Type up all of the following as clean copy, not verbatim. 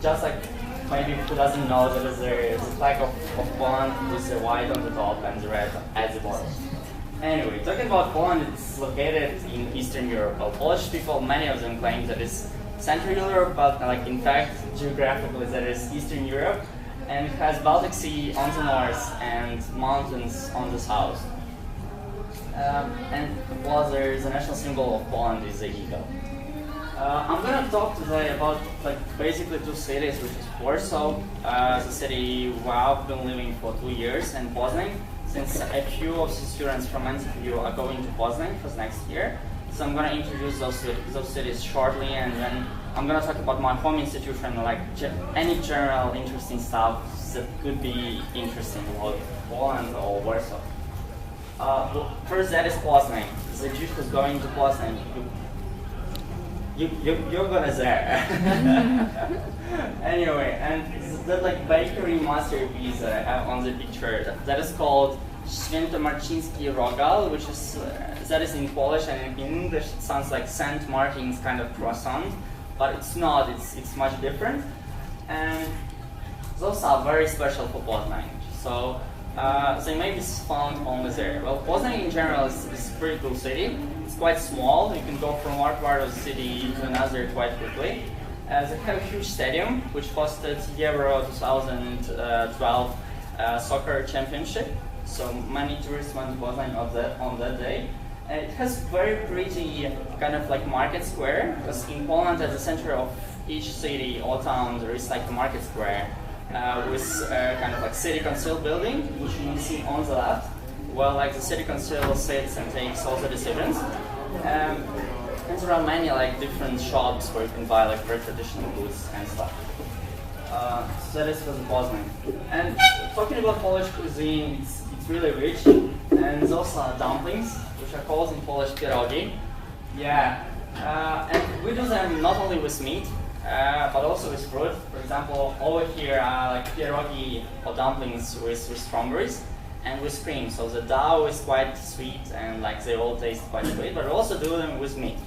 just like maybe who doesn't know that there is a flag of Poland with the white on the top and the red at the bottom. Anyway, talking about Poland, it's located in Eastern Europe. Well, Polish people, many of them claim that it's Central Europe, but like in fact, geographically, that is Eastern Europe, and it has Baltic Sea on the north and mountains on the south. And well, there is a national symbol of Poland is the eagle. I'm gonna talk today about like basically two cities, which is Warsaw, the city where I've been living for 2 years, and Poznań, since a few of the students from NCPU are going to Poznań for next year. So I'm gonna introduce those cities shortly, and then I'm gonna talk about my home institution, like any general interesting stuff that could be interesting about Poland or Warsaw. First, that is Poznań. The Jew who's going to Poznań, you're gonna there. Anyway, and that like bakery masterpiece I have on the picture, that is called Świętomarciński Rogal, which is that is in Polish, and in English it sounds like Saint Martin's kind of croissant, but it's not. It's much different, and those are very special for Poznań. So they may be found only there. Well, Poznań in general is a pretty cool city. It's quite small. You can go from one part of the city to another quite quickly. They have a huge stadium which hosted Euro 2012 soccer championship. So many tourists went to Poznań on that day. It has very pretty kind of like market square, because in Poland at the center of each city or town there is like a market square with kind of like city council building, which you can see on the left, where like the city council sits and takes all the decisions. And there are many like different shops where you can buy like very traditional goods and stuff. So that is for the Poznań. And talking about Polish cuisine, it's really rich, and those are dumplings, which are called in Polish pierogi. Yeah, and we do them not only with meat, but also with fruit. For example, over here are like pierogi or dumplings with strawberries and with cream. So the dough is quite sweet, and like they all taste quite sweet, but we also do them with meat.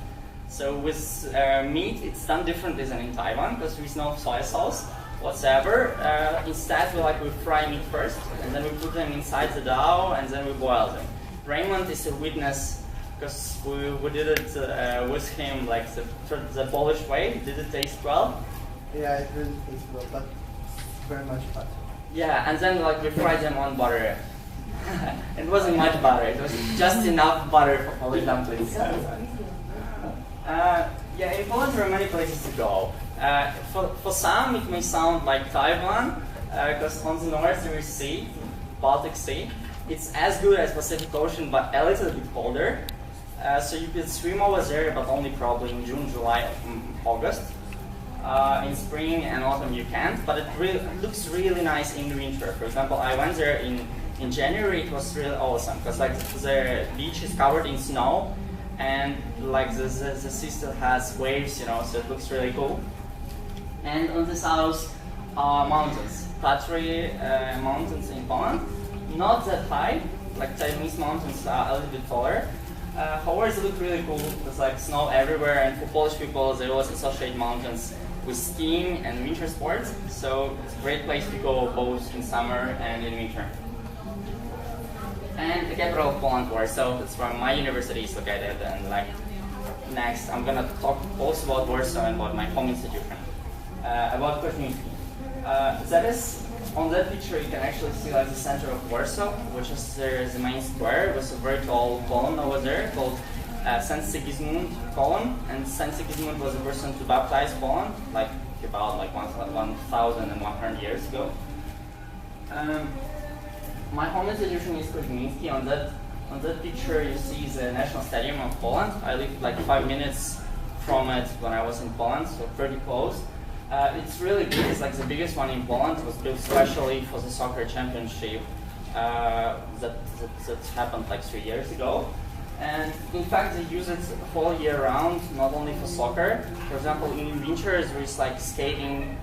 So with meat, it's done differently than in Taiwan, because there is no soy sauce whatsoever. Instead, we fry meat first, and then we put them inside the dough, and then we boil them. Raymond is a witness, because we did it with him, like the Polish way. Did it taste well? Yeah, it really tastes well, but very much butter. Yeah, and then like we fried them on butter. It wasn't much butter, it was just enough butter for Polish dumplings. Yeah, in Poland there are many places to go. For some it may sound like Taiwan, because on the north there is sea, Baltic Sea. It's as good as Pacific Ocean, but a little bit colder. So you can swim over there, but only probably in June, July, August. In spring and autumn you can't, but it looks really nice in winter. For example, I went there in January. It was really awesome, because like the beach is covered in snow, and like the sea still has waves, you know, so it looks really cool. And on the south are mountains, Tatry mountains in Poland. Not that high, like Chinese mountains are a little bit taller. However, they look really cool. There's like snow everywhere, and for Polish people, they always associate mountains with skiing and winter sports. So it's a great place to go both in summer and in winter. And the capital of Poland, Warsaw, that's where my university is located. And like next, I'm gonna talk also about Warsaw and about my home institution, about Koźmiński. That is. On that picture, you can actually see like the center of Warsaw, which is the main square with a very tall column over there called St. Sigismund column. And St. Sigismund was the person to baptize Poland, like about like 1,100 years ago. My home institution is Koźmiński. On that picture, you see the National Stadium of Poland. I lived like 5 minutes from it when I was in Poland, so pretty close. It's really big. It's like the biggest one in Poland. It was built specially for the soccer championship that happened like 3 years ago. And in fact, they use it the whole year round, not only for soccer. For example, in winter there is like skating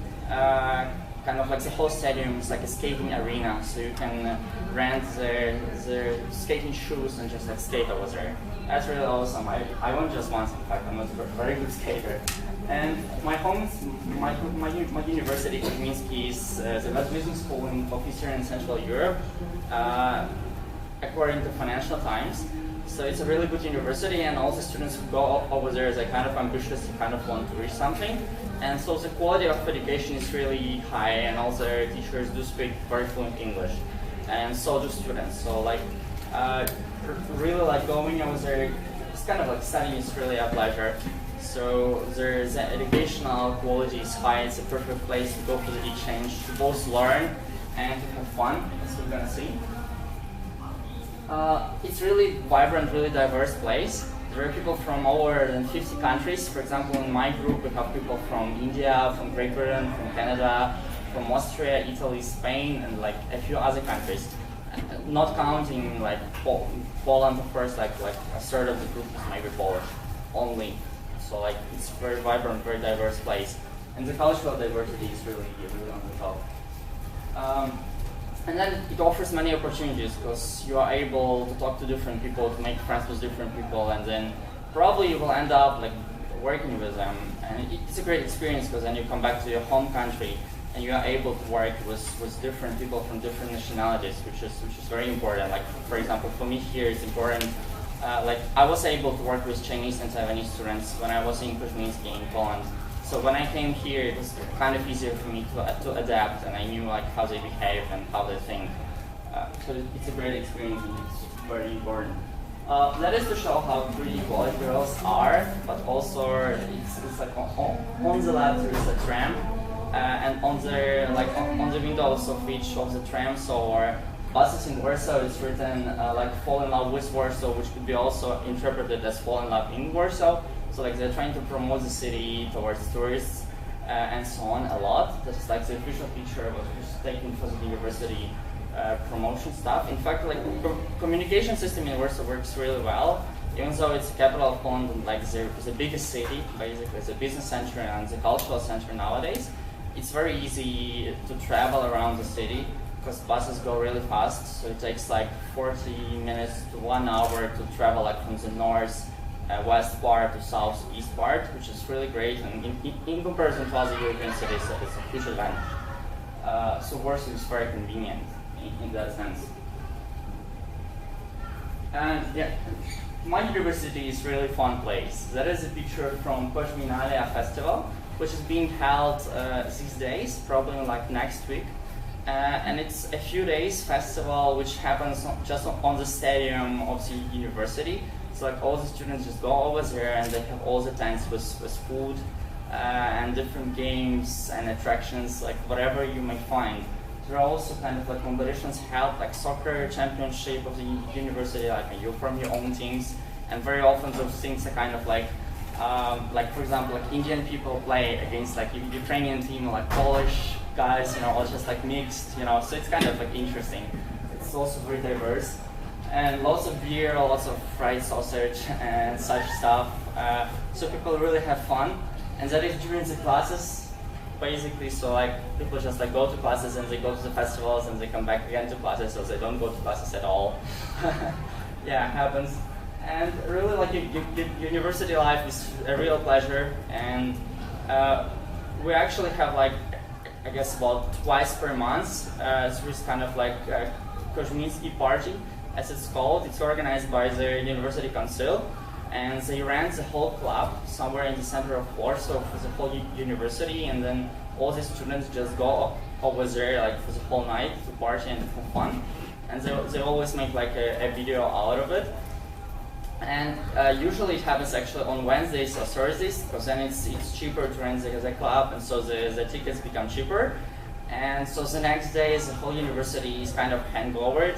kind of like the whole stadium is like a skating arena, so you can rent the skating shoes and just like skate over there. That's really awesome. I went just once, in fact. I'm not a very good skater. And my university, Kuzminski, is the best business school of Eastern and Central Europe, according to Financial Times. So it's a really good university, and all the students who go over there, they're kind of ambitious, they kind of want to reach something. And so the quality of education is really high, and all the teachers do speak very fluent English. And so do students. So like, really like going over there, it's kind of like studying is really a pleasure. So there's educational quality is high, it's a perfect place to go for the exchange, to both learn and to have fun, as we're gonna see. It's really vibrant, really diverse place. There are people from over than 50 countries. For example, in my group we have people from India, from Great Britain, from Canada, from Austria, Italy, Spain, and like a few other countries. Not counting like Poland, of course, like a third of the group is maybe Polish only. So like it's a very vibrant, very diverse place. And the cultural diversity is really on the top. And then it offers many opportunities because you are able to talk to different people, to make friends with different people, and then probably you will end up like working with them. And it's a great experience because then you come back to your home country and you are able to work with different people from different nationalities, which is very important. Like for example, for me here it's important. Like I was able to work with Chinese and Taiwanese students when I was in Kuzminski in Poland. So when I came here, it was kind of easier for me to adapt, and I knew like how they behave and how they think. So it's a great experience, and it's very important. That is to show how pretty Polish girls are, but also it's like on the left there is a tram, and on the windows of each of the trams or buses in Warsaw, it's written like "Fall in love with Warsaw," which could be also interpreted as "Fall in love in Warsaw." So like they're trying to promote the city towards tourists and so on a lot. That's like the official picture was just taken for the university promotion stuff. In fact, like communication system in Warsaw works really well, even though it's the capital of Poland and like the biggest city, basically the business center and the cultural center nowadays. It's very easy to travel around the city because buses go really fast. So it takes like 40 minutes to 1 hour to travel like from the north west part to southeast part, which is really great, and in comparison to other European cities, it's a huge advantage. So Warsaw is very convenient in that sense. And yeah, my university is a really fun place. That is a picture from Koźminalia Festival, which is being held 6 days, probably like next week. And it's a few days festival which happens just on the stadium of the university. So like all the students just go over there and they have all the tents with food and different games and attractions, like whatever you may find. There are also kind of like competitions held, like soccer championship of the university, like you from your own teams, and very often those things are kind of like for example, like Indian people play against like Ukrainian team, like Polish guys, you know, or just like mixed, you know. So it's kind of like interesting. It's also very diverse. And lots of beer, lots of fried sausage and such stuff. So people really have fun. And that is during the classes, basically. So like people just like go to classes and they go to the festivals and they come back again to classes, so they don't go to classes at all. Yeah, it happens. And really like university life is a real pleasure. And we actually have like, I guess about twice per month, there is kind of like a Koźminski party, as it's called. It's organized by the University Council, and they rent the whole club somewhere in the center of Warsaw for the whole university, and then all the students just go over there like for the whole night to party and have fun. And they always make like a video out of it. And usually it happens actually on Wednesdays or Thursdays, because then it's cheaper to rent the club, and so the tickets become cheaper. And so the next day the whole university is kind of hangovered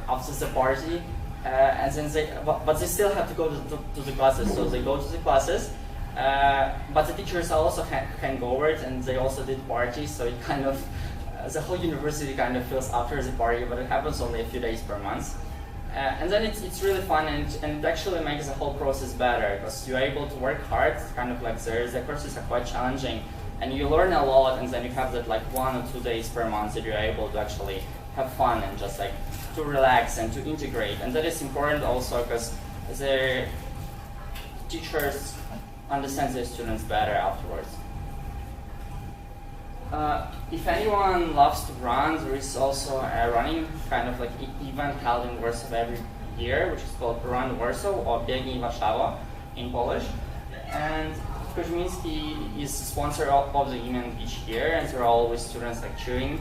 after the party, and then but they still have to go to the classes. So they go to the classes, but the teachers are also hangovered, and they also did parties. So it kind of the whole university kind of feels after the party, but it happens only a few days per month. And then it's really fun, and it actually makes the whole process better because you're able to work hard. It's kind of like the courses are quite challenging, and you learn a lot, and then you have that like 1 or 2 days per month that you're able to actually have fun and just like to relax and to integrate. And that is important also because the teachers understand their students better afterwards. If anyone loves to run, there is also a running kind of like event held in Warsaw every year, which is called Run Warsaw or Biegi Warszawa in Polish. And Koźmiński is the sponsor of the event each year, and there are always students like cheering.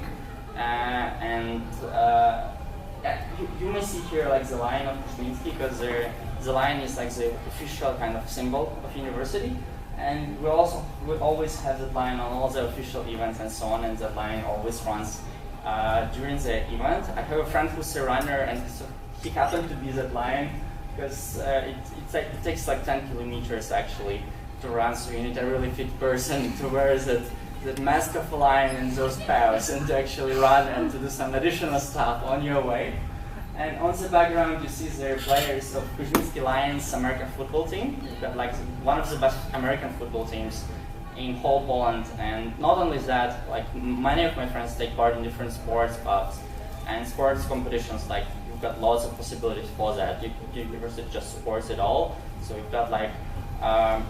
You may see here like the lion of Koźmiński, because the lion is like the official kind of symbol of university. And we always have that lion on all the official events and so on, and that lion always runs during the event. I have a friend who's a runner, and so he happened to be that lion, because it takes like 10 kilometers actually to run, so you need a really fit person to wear that mask of a lion and those paws, and to actually run and to do some additional stuff on your way. And on the background you see the players of Koźmiński Lions American football team. We've got like one of the best American football teams in whole Poland. And not only that, like many of my friends take part in different sports clubs and sports competitions. Like you've got lots of possibilities for that. University just supports it all. So we've got like, I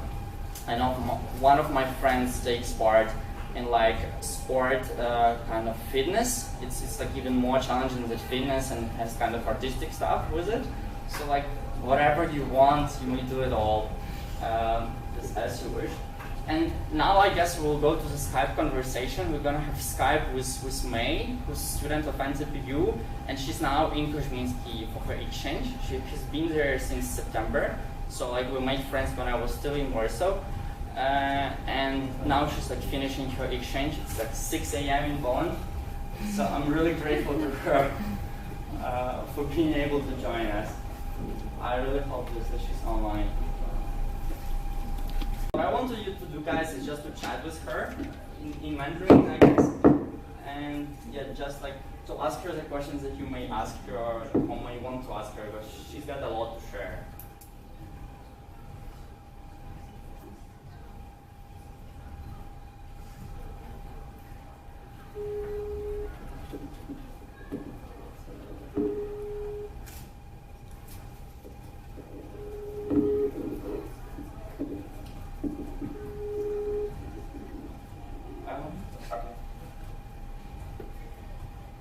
know one of my friends takes part in like sport kind of fitness. It's like even more challenging than fitness, and has kind of artistic stuff with it. So like whatever you want, you may do it all, just as you wish. And now I guess we'll go to the Skype conversation. We're gonna have Skype with May, who's a student of NZPU, and she's now in Koźmiński for her exchange. She's been there since September. So like we made friends when I was still in Warsaw. And now she's like finishing her exchange. It's like 6 a.m. in Poland, so I'm really grateful to her for being able to join us. I really hope that she's online. What I want you to do, guys, is just to chat with her in Mandarin, I guess, and yeah, just like to ask her the questions that you may ask her or may want to ask her, because she's got a lot to share.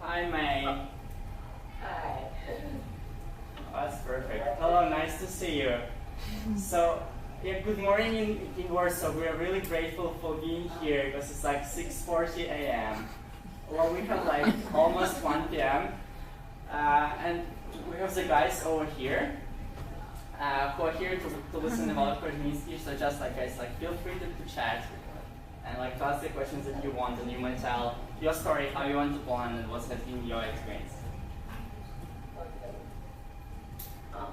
Hi, May. Hi. Oh, that's perfect. Hello, nice to see you. So, yeah, good morning in Warsaw. We are really grateful for being here because it's like 6:40 a.m. Well, we have like almost 1 p.m. And we have the guys over here who are here to listen about Koźmiński. So just like guys, like feel free to chat and like to ask the questions that you want, and you might tell your story, how you went to Poland, and what has been your experience. 好，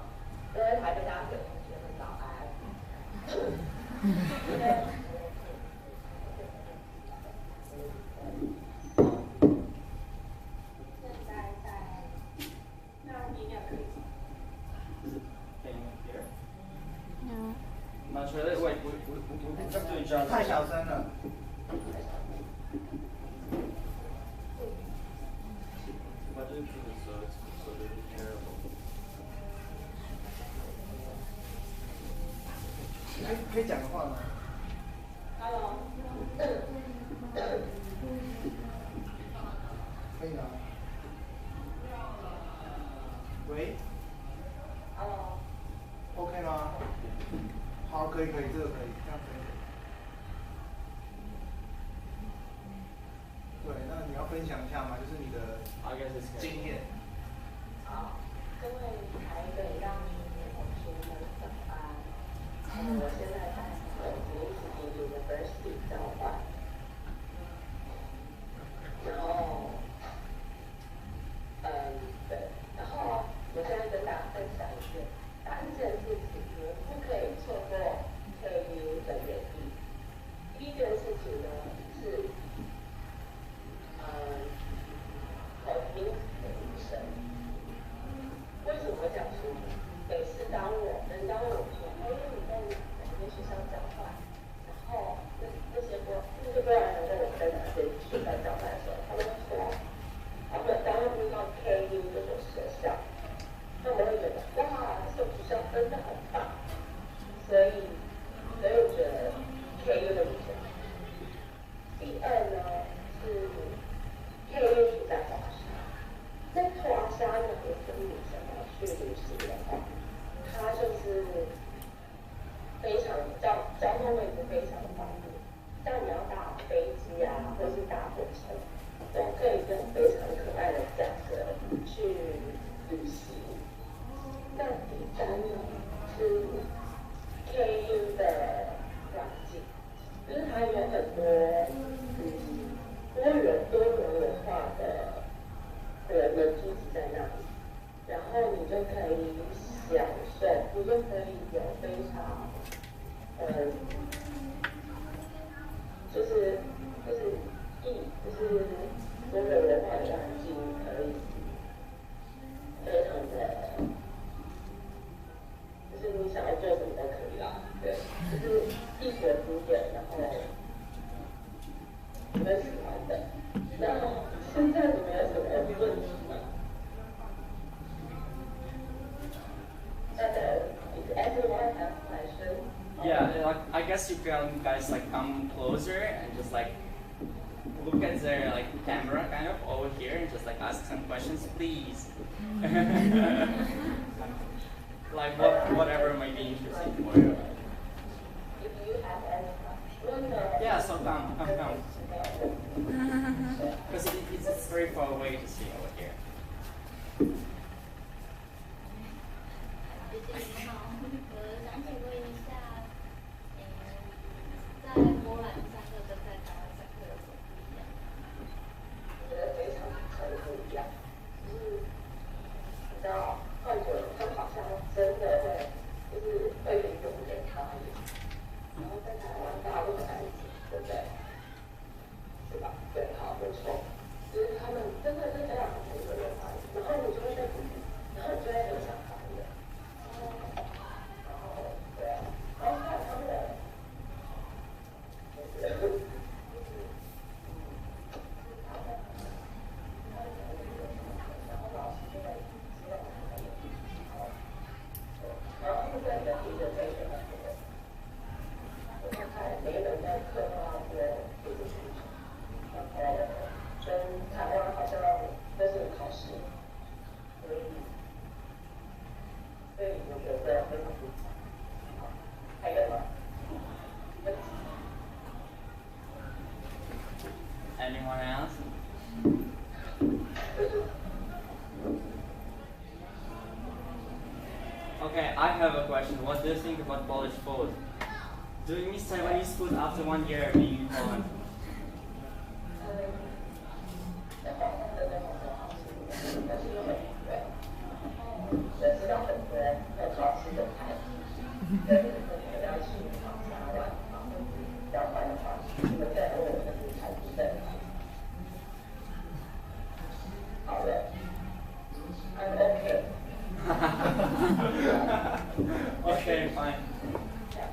各位台北大学同学们早安。现在在那里面可以。 Can you hear? No. Not really. Wait, we have to adjust. 太小声了。 What do you do so that it's terrible? 可以讲个话吗？ Hello。可以吗？喂 Hello。 ，OK 吗？好，可以，这个可以，这样可以。对，那你要分享一下吗？就是你的 I guess it's 经验。好，各位台北大学的同学们早安。我现在在University 交换。然后，对，然后我现在跟大家分享一件事情，你们不可以错过 KU 的原因。第一件事情呢是，名字的女生。为什么会这样说？每次当人家问我说，你在哪个学校交换？然后那些波兰3呢是 KU 的环境，就是它有很多多元文化的人聚集在那里，然后你就可以享受，你就可以有非常就是多元文化的环境，可以非常的，就是你想要做什么都可以啦，对，就是异国经验，然后你们喜欢的。那现在你们有什么问题吗？If everyone has questions. Yeah, like I guess you can guys like come closer and just like look at their like camera kind of over here and just like ask some questions, please. Like whatever might be interesting for you. If you have any questions. Yeah, so come. Because it's very far away to see over here. 谢谢你好，想请问一下，在波兰上课跟在台湾上课有什么不一样？我觉得非常不一样，就是你知道，外国人他们好像真的就是会有点差异，然后在台湾大家都很爱一起，对不对？是吧？对，好，没错，就是他们真的是非常有一个文化，然后你就会在，然后你就会很想发言。Anyone else? Okay, I have a question. What do you think about Polish food? Do you miss Taiwanese food after 1 year being in Poland? Okay, fine.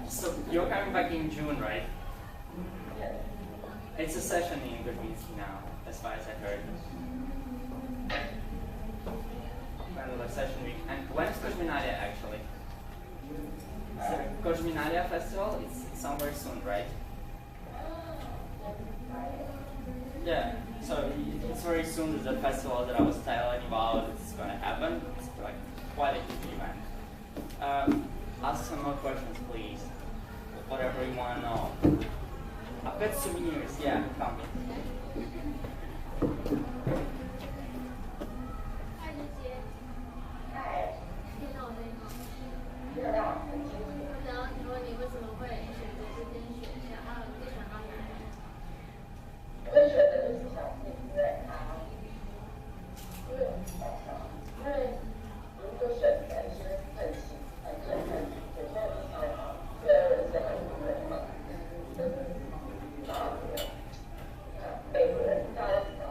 So you're coming back in June, right? It's a session in Gdańsk now, as far as I heard. Another session week. And when is Koźminalia actually? So Koźminalia festival, it's somewhere soon, right? Yeah, so it's very soon. The festival that I was telling you about, it's gonna happen. It's like quite a huge event. Ask some more questions, please. Whatever you want to know. I've got souvenirs. Yeah, come. 嗨，姐姐。嗨。听到我声音吗？听得到，很清楚。我想要请问你为什么会选择这间学校？还有你最喜欢它哪里？我会选择这所小是因为它，因为如果选择是很喜欢有时候虽然人生很无聊嘛，美国人大家知道，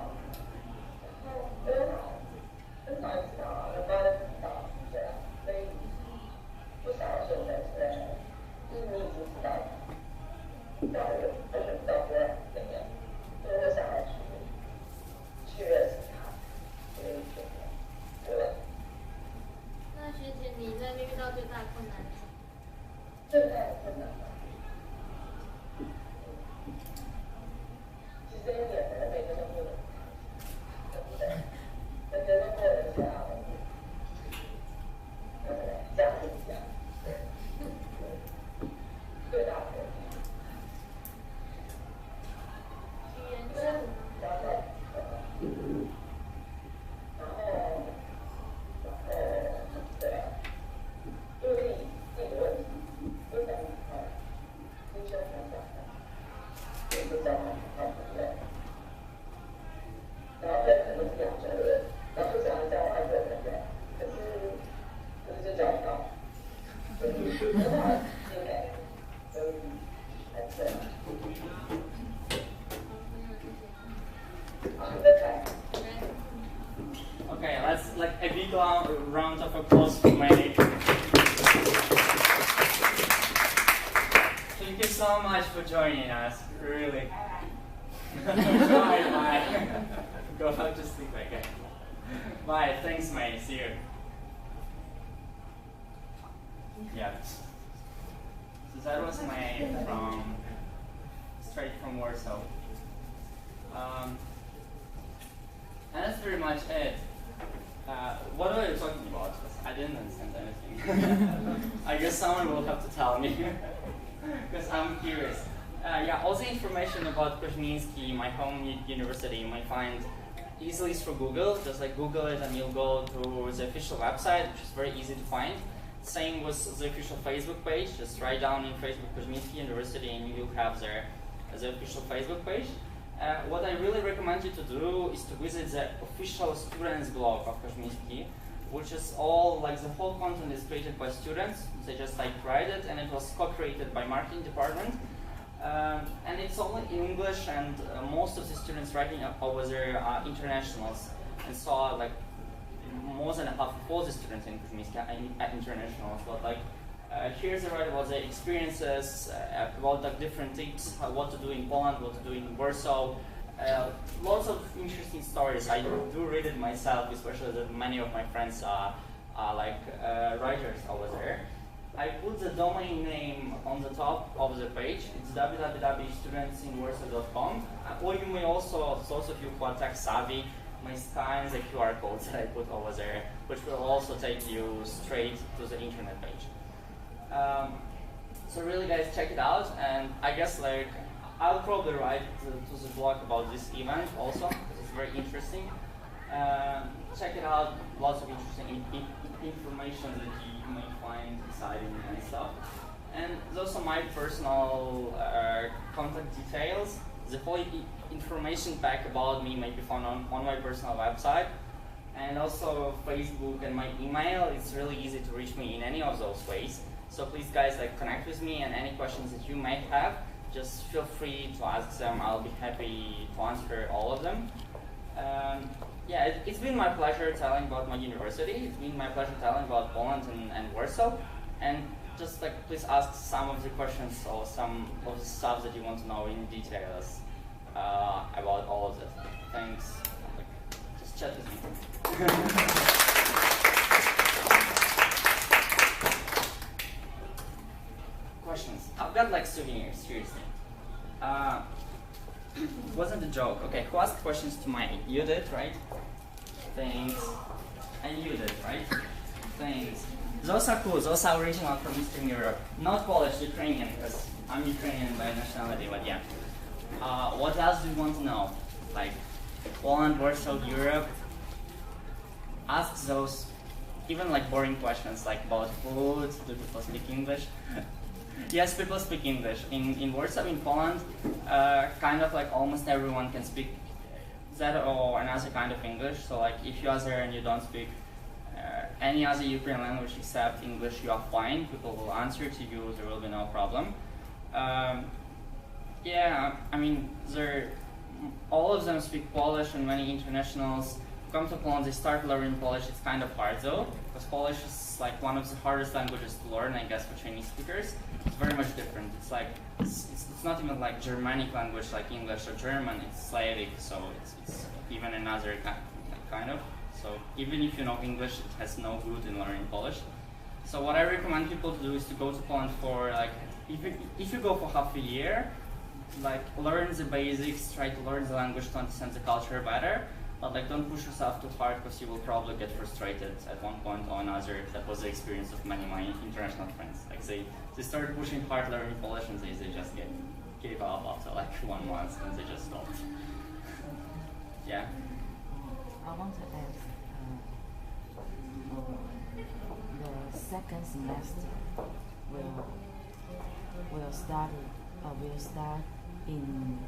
round of applause for May. Thank you so much for joining us, really. Bye. Go back to sleep again. Bye, thanks May, see you. Yeah. So that was May straight from Warsaw. And that's pretty much it. What were you talking about? I didn't understand anything. I guess someone will have to tell me, because I'm curious. Yeah, all the information about Koźmiński, my home university, you might find easily through Google. Just like Google it and you'll go to the official website, which is very easy to find. Same with the official Facebook page. Just write down in Facebook Koźmiński University and you'll have the official Facebook page. What I really recommend you to do is to visit the official students blog of Koźmiński, which is all, like the whole content is created by students. They just like write it, and it was co-created by marketing department. And it's only in English, and most of the students writing over there are internationals. And so like more than half of all the students in Koźmiński are internationals. But like here's a write about the experiences, about like different tips, what to do in Poland, what to do in Warsaw. Lots of interesting stories. I do read it myself, especially that many of my friends are like writers over there. I put the domain name on the top of the page. It's www.studentsinwarsaw.com. Or you may also, those of you who are tech savvy, may scan the QR codes that I put over there, which will also take you straight to the internet page. So really guys, check it out, and I guess like I'll probably write to the blog about this event also, because it's very interesting. Check it out, lots of interesting information that you may find exciting and stuff. And those are my personal contact details. The whole information back about me may be found on my personal website. And also Facebook and my email. It's really easy to reach me in any of those ways. So please guys, like, connect with me, and any questions that you may have, just feel free to ask them. I'll be happy to answer all of them. Yeah, it's been my pleasure telling about my university. It's been my pleasure telling about Poland and Warsaw. And just like, please ask some of the questions or some of the stuff that you want to know in details about all of this. Thanks. Like, just chat with me. Questions? I've got like souvenirs, seriously. Wasn't a joke. Okay, who asked questions to May? You did, right? Thanks. And you did, right? Thanks. Those are cool. Those are original from Eastern Europe. Not Polish, Ukrainian, because I'm Ukrainian by nationality, but yeah. What else do you want to know? Like Poland, Warsaw, Europe? Ask those, even like boring questions, like about food. Do people speak English? Yes, people speak English. In Warsaw, in Poland, kind of like almost everyone can speak that or another kind of English. So like if you are there and you don't speak any other Ukrainian language except English, you are fine. People will answer to you. There will be no problem. Yeah, I mean, all of them speak Polish, and many internationals come to Poland. They start learning Polish. It's kind of hard though, because Polish is like one of the hardest languages to learn, I guess, for Chinese speakers. It's very much different. It's like it's not even like Germanic language like English or German. It's Slavic, so it's even another kind of. So even if you know English, it has no good in learning Polish. So what I recommend people to do is to go to Poland for like, if you go for half a year, like learn the basics, try to learn the language to understand the culture better. But like, don't push yourself too hard, because you will probably get frustrated at one point or another. That was the experience of many of my international friends. Like they started pushing hard learning Polish, and they just gave up after like 1 month, and they just stopped. Yeah. I want to ask, the second semester will start in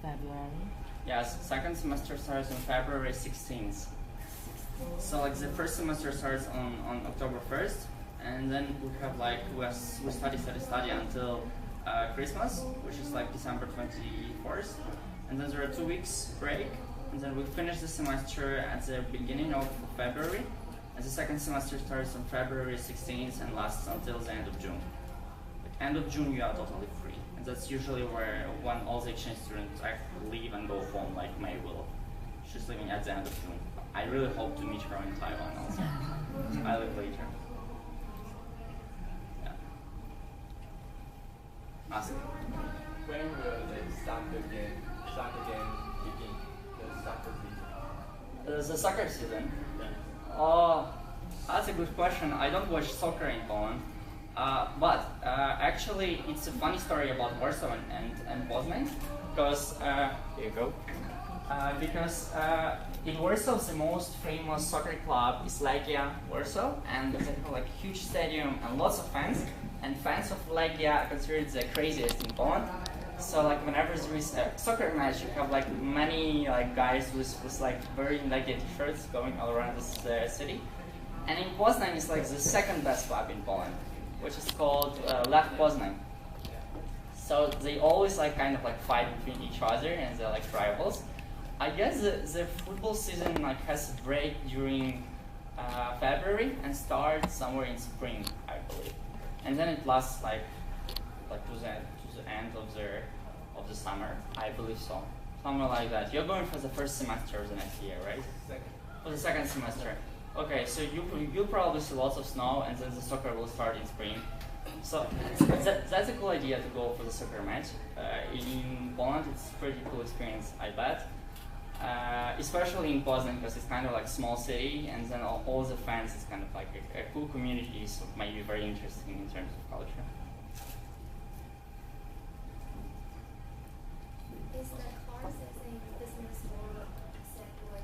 February. Yes, second semester starts on February 16th. So like the first semester starts on October 1st, and then we have like we study until Christmas, which is like December 24th, and then there are 2 weeks break, and then we finish the semester at the beginning of February, And the second semester starts on February 16th and lasts until the end of June. Like, end of June you are totally free. And that's usually when all the exchange students actually leave and go home, like May will. She's leaving at the end of June. I really hope to meet her in Taiwan also. I live later. Yeah. Ask. When will the soccer game begin? The soccer season. The soccer season? Yeah. Oh, that's a good question. I don't watch soccer in Poland. But actually, it's a funny story about Warsaw and Poznan, because Here you go. In Warsaw, the most famous soccer club is Legia Warsaw, and they have like huge stadium and lots of fans. And fans of Legia are considered the craziest in Poland. So like whenever there is a soccer match, you have like many like guys with like wearing Legia t-shirts going all around the city. And in Poznan is like the second best club in Poland, which is called Lev Poznan. So they always like kind of like fight between each other and they're like rivals. I guess the football season like has a break during February and starts somewhere in spring, I believe, and then it lasts like to the end of the summer, I believe so, somewhere like that. You're going for the first semester of the next year, right? Second. For the second semester. Okay, so you'll probably see lots of snow, and then the soccer will start in spring. So that's a cool idea to go for the soccer match. In Poland, it's a pretty cool experience, I bet. Especially in Poznan, because it's kind of like small city, and then all the fans is kind of like a cool community, so it might be very interesting in terms of culture. Is the course in business or secular?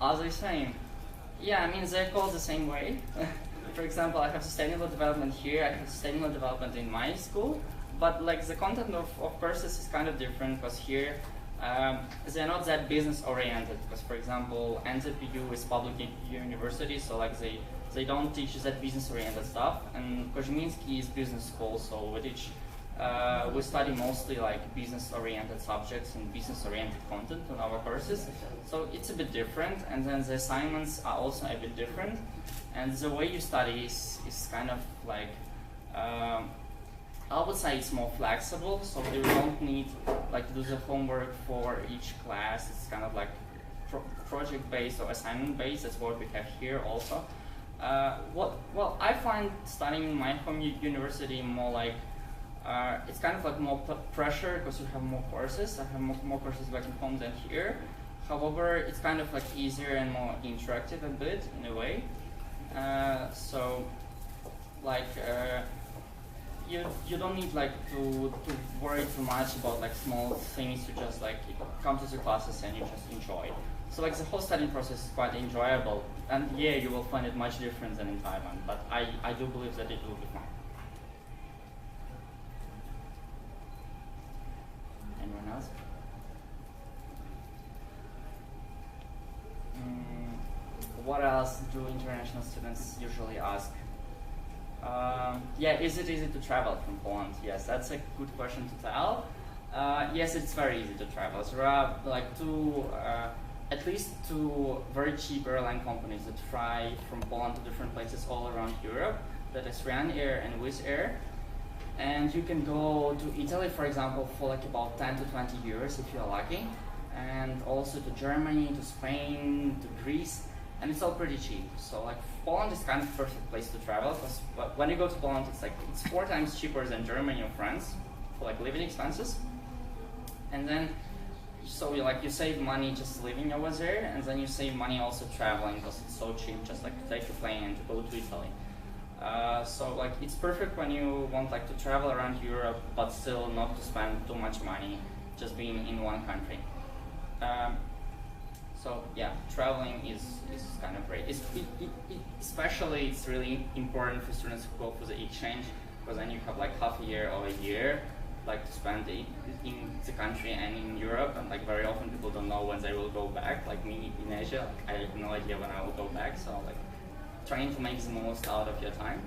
As I was saying, yeah, I mean they're called the same way. For example, I have sustainable development here, I have sustainable development in my school, but like the content of courses is kind of different, because here they're not that business oriented, because for example NZPU is public university, so like they don't teach that business oriented stuff, and Kozminski is business school, so we study mostly like business oriented subjects and business oriented content on our courses, so it's a bit different, and then the assignments are also a bit different, and the way you study is kind of like I would say it's more flexible, so you don't need like to do the homework for each class. It's kind of like project-based or assignment-based. That's what we have here also. Well, I find studying in my home university more like it's kind of like more pressure, because you have more courses. I have more courses back in home than here. However, it's kind of like easier and more interactive a bit in a way. So like. You don't need like to worry too much about like small things. You just like come to the classes and you just enjoy. So like the whole studying process is quite enjoyable, and yeah, you will find it much different than in Taiwan, but I do believe that it will be fun. Anyone else? What else do international students usually ask? Yeah, is it easy to travel from Poland? Yes, that's a good question to tell. Yes, it's very easy to travel. There are like at least two very cheap airline companies that fly from Poland to different places all around Europe. That is Ryanair and Wizz Air. And you can go to Italy, for example, for like about 10 to 20 euros if you're lucky. And also to Germany, to Spain, to Greece. And it's all pretty cheap. So like Poland is kind of the perfect place to travel, because when you go to Poland, it's 4 times cheaper than Germany or France for like living expenses. And then so you save money just living over there, and then you save money also traveling, because it's so cheap just like to take a plane and to go to Italy. So like it's perfect when you want like to travel around Europe, but still not to spend too much money just being in one country. So yeah, traveling is kind of great. Especially it's really important for students who go for the exchange, because then you have like half a year or a year like to spend in the country and in Europe, and like very often people don't know when they will go back. Like me in Asia, like, I have no idea when I will go back. So like trying to make the most out of your time.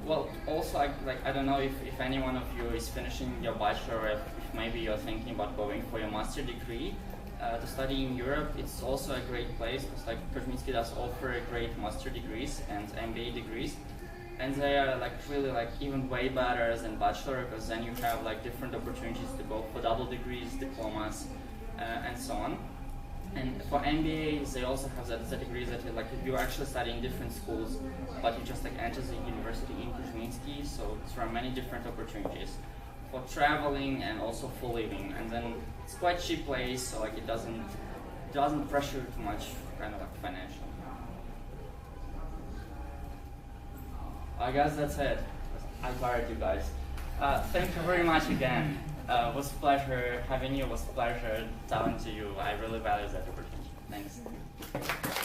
Well, also I don't know if any one of you is finishing your bachelor, if maybe you're thinking about going for your master degree. to study in Europe, it's also a great place because like Koźmiński does offer great master degrees and MBA degrees, and they are like really like even way better than bachelor, because then you have like different opportunities to go for double degrees, diplomas, and so on. And for MBA, they also have that degree that like you're actually studying different schools, but you just like enter the university in Koźmiński, so there are many different opportunities for traveling and also for living. And then it's quite cheap place, so like it doesn't pressure you too much, kind of like financial. I guess that's it. I tired you guys. Thank you very much again. It was a pleasure having you. It was a pleasure talking to you. I really value that opportunity. Thanks.